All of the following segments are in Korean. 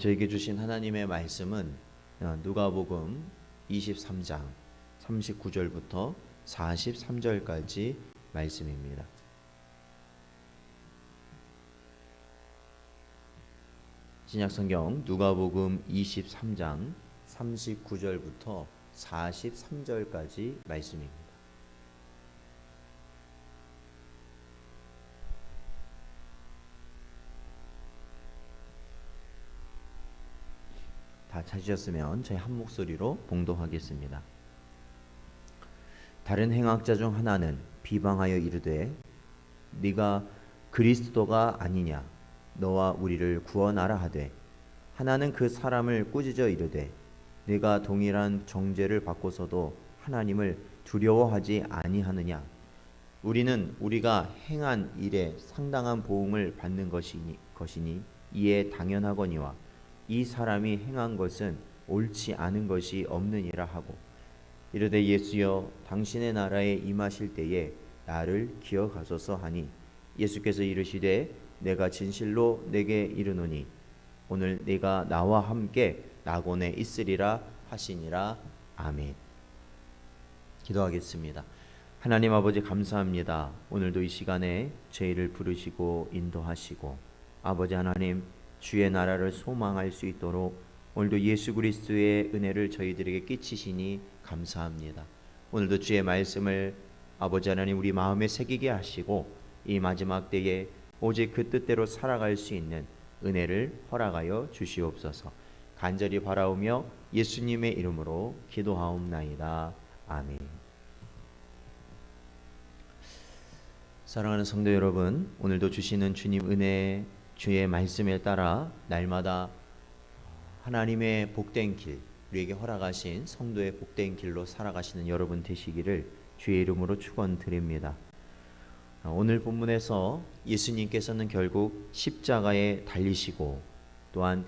저에게 주신 하나님의 말씀은 누가복음 23장 39절부터 43절까지 말씀입니다. 신약성경 누가복음 23장 39절부터 43절까지 말씀입니다. 다 찾으셨으면 저희 한 목소리로 봉독하겠습니다. 다른 행악자 중 하나는 비방하여 이르되 네가 그리스도가 아니냐 너와 우리를 구원하라 하되, 하나는 그 사람을 꾸짖어 이르되 네가 동일한 정죄를 받고서도 하나님을 두려워하지 아니하느냐. 우리는 우리가 행한 일에 상당한 보응을 받는 것이니 이에 당연하거니와 이 사람이 행한 것은 옳지 않은 것이 없느니라 하고, 이르되 예수여 당신의 나라에 임하실 때에 나를 기억하소서 하니, 예수께서 이르시되 내가 진실로 내게 이르노니 오늘 네가 나와 함께 낙원에 있으리라 하시니라. 아멘. 기도하겠습니다. 하나님 아버지 감사합니다. 오늘도 이 시간에 저희를 부르시고 인도하시고 아버지 하나님 주의 나라를 소망할 수 있도록 오늘도 예수 그리스도의 은혜를 저희들에게 끼치시니 감사합니다. 오늘도 주의 말씀을 아버지 하나님 우리 마음에 새기게 하시고 이 마지막 때에 오직 그 뜻대로 살아갈 수 있는 은혜를 허락하여 주시옵소서. 간절히 바라오며 예수님의 이름으로 기도하옵나이다. 아멘. 사랑하는 성도 여러분, 오늘도 주시는 주님 은혜, 주의 말씀에 따라 날마다 하나님의 복된 길, 우리에게 허락하신 성도의 복된 길로 살아가시는 여러분 되시기를 주의 이름으로 축원드립니다. 오늘 본문에서 예수님께서는 결국 십자가에 달리시고, 또한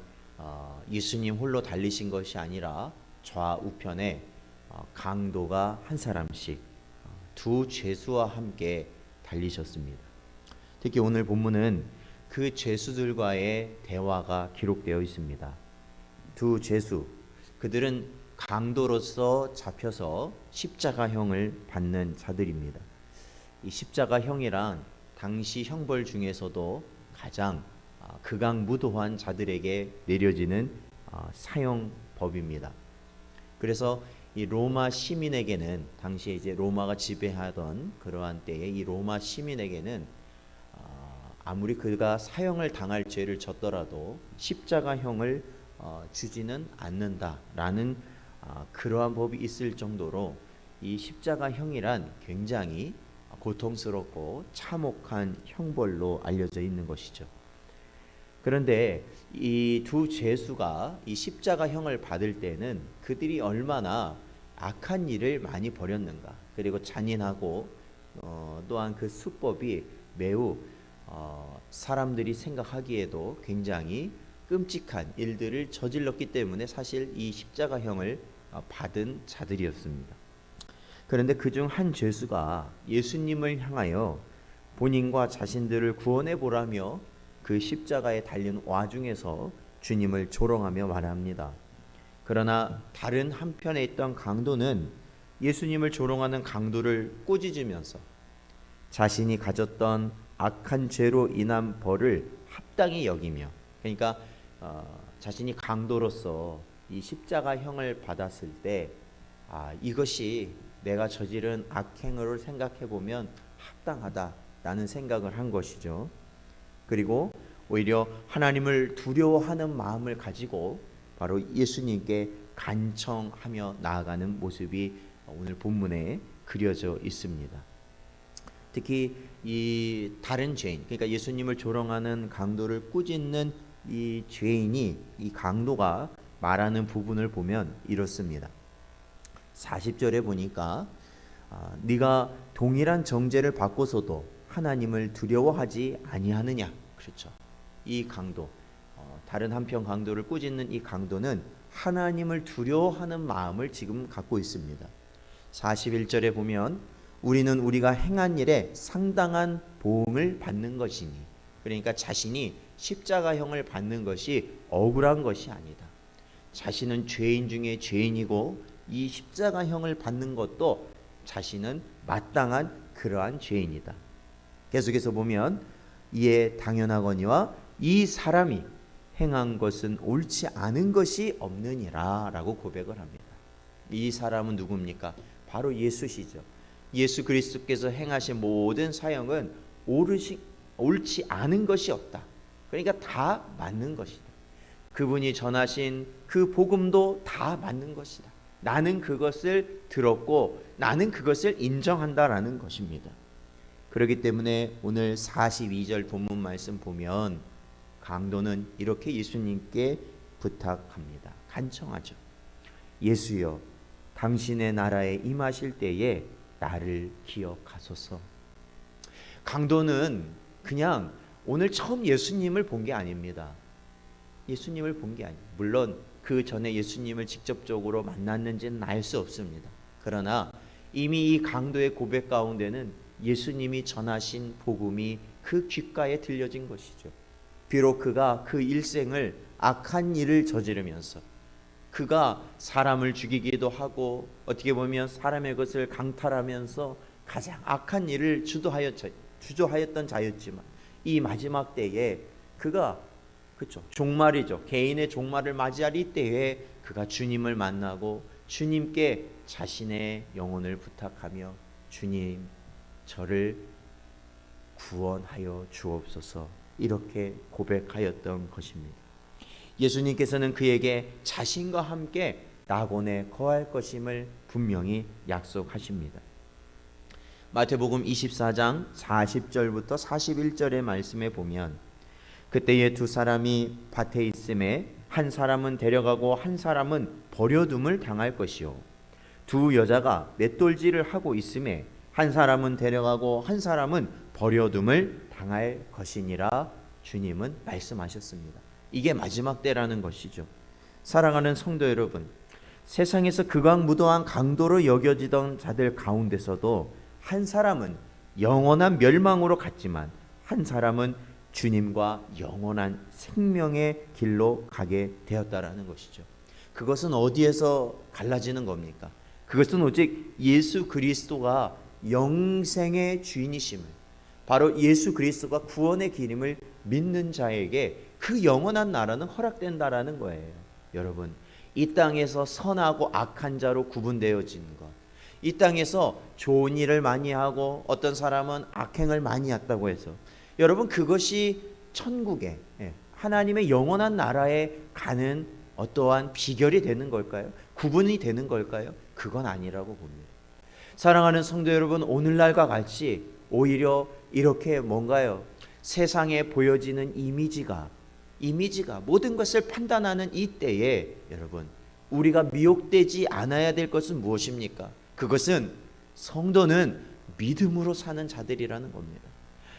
예수님 홀로 달리신 것이 아니라 좌우편에 강도가 한 사람씩 두 죄수와 함께 달리셨습니다. 특히 오늘 본문은 그 죄수들과의 대화가 기록되어 있습니다. 두 죄수, 그들은 강도로서 잡혀서 십자가형을 받는 자들입니다. 이 십자가형이란 당시 형벌 중에서도 가장 극악무도한 자들에게 내려지는 사형법입니다. 그래서 이 로마 시민에게는, 당시에 이제 로마가 지배하던 그러한 때에 이 로마 시민에게는 아무리 그가 사형을 당할 죄를 졌더라도 십자가형을 주지는 않는다라는 그러한 법이 있을 정도로 이 십자가형이란 굉장히 고통스럽고 참혹한 형벌로 알려져 있는 것이죠. 그런데 이 두 죄수가 이 십자가형을 받을 때는 그들이 얼마나 악한 일을 많이 벌였는가, 그리고 잔인하고 또한 그 수법이 매우 사람들이 생각하기에도 굉장히 끔찍한 일들을 저질렀기 때문에 사실 이 십자가형을 받은 자들이었습니다. 그런데 그중 한 죄수가 예수님을 향하여 본인과 자신들을 구원해 보라며 그 십자가에 달린 와중에서 주님을 조롱하며 말합니다. 그러나 다른 한편에 있던 강도는 예수님을 조롱하는 강도를 꾸짖으면서 자신이 가졌던 악한 죄로 인한 벌을 합당히 여기며, 그러니까 자신이 강도로서 이 십자가형을 받았을 때 이것이 내가 저지른 악행을 생각해 보면 합당하다라는 생각을 한 것이죠. 그리고 오히려 하나님을 두려워하는 마음을 가지고 바로 예수님께 간청하며 나아가는 모습이 오늘 본문에 그려져 있습니다. 특히 이 다른 죄인, 그러니까 예수님을 조롱하는 강도를 꾸짖는 이 죄인이, 이 강도가 말하는 부분을 보면 이렇습니다. 40절에 보니까 네가 동일한 정죄를 받고서도 하나님을 두려워하지 아니하느냐. 그렇죠. 이 강도, 다른 한편 강도를 꾸짖는 이 강도는 하나님을 두려워하는 마음을 지금 갖고 있습니다. 41절에 보면 우리는 우리가 행한 일에 상당한 보응을 받는 것이니, 그러니까 자신이 십자가형을 받는 것이 억울한 것이 아니다. 자신은 죄인 중에 죄인이고 이 십자가형을 받는 것도 자신은 마땅한 그러한 죄인이다. 계속해서 보면 이에 당연하거니와 이 사람이 행한 것은 옳지 않은 것이 없느니라 라고 고백을 합니다. 이 사람은 누굽니까? 바로 예수시죠. 예수 그리스도께서 행하신 모든 사역은 옳지 않은 것이 없다. 그러니까 다 맞는 것이다. 그분이 전하신 그 복음도 다 맞는 것이다. 나는 그것을 들었고 나는 그것을 인정한다라는 것입니다. 그렇기 때문에 오늘 42절 본문 말씀 보면 강도는 이렇게 예수님께 부탁합니다. 간청하죠. 예수여, 당신의 나라에 임하실 때에 나를 기억하소서. 강도는 그냥 오늘 처음 예수님을 본 게 아닙니다. 예수님을 본 게 아니에요. 물론 그 전에 예수님을 직접적으로 만났는지는 알 수 없습니다. 그러나 이미 이 강도의 고백 가운데는 예수님이 전하신 복음이 그 귓가에 들려진 것이죠. 비록 그가 그 일생을 악한 일을 저지르면서 그가 사람을 죽이기도 하고 어떻게 보면 사람의 것을 강탈하면서 가장 악한 일을 주도하였던 자였지만 이 마지막 때에 그가 종말이죠. 개인의 종말을 맞이할 이때에 그가 주님을 만나고 주님께 자신의 영혼을 부탁하며 주님, 저를 구원하여 주옵소서 이렇게 고백하였던 것입니다. 예수님께서는 그에게 자신과 함께 낙원에 거할 것임을 분명히 약속하십니다. 마태복음 24장 40절부터 41절의 말씀에 보면 그때에 두 사람이 밭에 있음에 한 사람은 데려가고 한 사람은 버려둠을 당할 것이요 두 여자가 맷돌질을 하고 있음에 한 사람은 데려가고 한 사람은 버려둠을 당할 것이니라 주님은 말씀하셨습니다. 이게 마지막 때라는 것이죠. 사랑하는 성도 여러분, 세상에서 극악무도한 강도로 여겨지던 자들 가운데서도 한 사람은 영원한 멸망으로 갔지만 한 사람은 주님과 영원한 생명의 길로 가게 되었다라는 것이죠. 그것은 어디에서 갈라지는 겁니까? 그것은 오직 예수 그리스도가 영생의 주인이심을, 바로 예수 그리스도가 구원의 길임을 믿는 자에게 그 영원한 나라는 허락된다라는 거예요. 여러분, 이 땅에서 선하고 악한 자로 구분되어지는 것, 이 땅에서 좋은 일을 많이 하고 어떤 사람은 악행을 많이 했다고 해서 여러분 그것이 천국에 하나님의 영원한 나라에 가는 어떠한 비결이 되는 걸까요? 구분이 되는 걸까요? 그건 아니라고 봅니다. 사랑하는 성도 여러분, 오늘날과 같이 오히려 이렇게 뭔가요? 세상에 보여지는 이미지가 모든 것을 판단하는 이 때에 여러분 우리가 미혹되지 않아야 될 것은 무엇입니까? 그것은 성도는 믿음으로 사는 자들이라는 겁니다.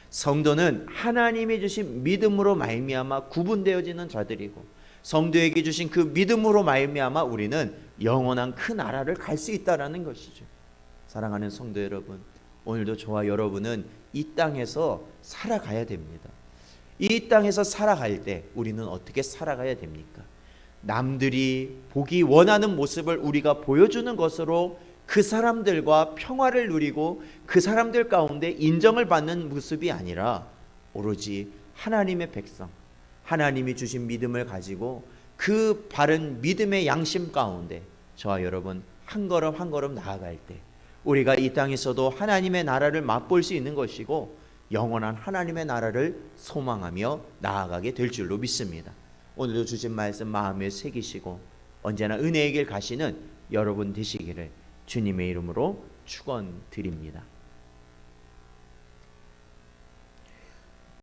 성도는 하나님이 주신 믿음으로 말미암아 구분되어지는 자들이고 성도에게 주신 그 믿음으로 말미암아 우리는 영원한 그 나라를 갈 수 있다라는 것이죠. 사랑하는 성도 여러분, 오늘도 저와 여러분은 이 땅에서 살아가야 됩니다. 이 땅에서 살아갈 때 우리는 어떻게 살아가야 됩니까? 남들이 보기 원하는 모습을 우리가 보여주는 것으로 그 사람들과 평화를 누리고 그 사람들 가운데 인정을 받는 모습이 아니라 오로지 하나님의 백성, 하나님이 주신 믿음을 가지고 그 바른 믿음의 양심 가운데 저와 여러분 한 걸음 한 걸음 나아갈 때 우리가 이 땅에서도 하나님의 나라를 맛볼 수 있는 것이고 영원한 하나님의 나라를 소망하며 나아가게 될 줄로 믿습니다. 오늘도 주신 말씀 마음에 새기시고 언제나 은혜의 길 가시는 여러분 되시기를 주님의 이름으로 축원드립니다.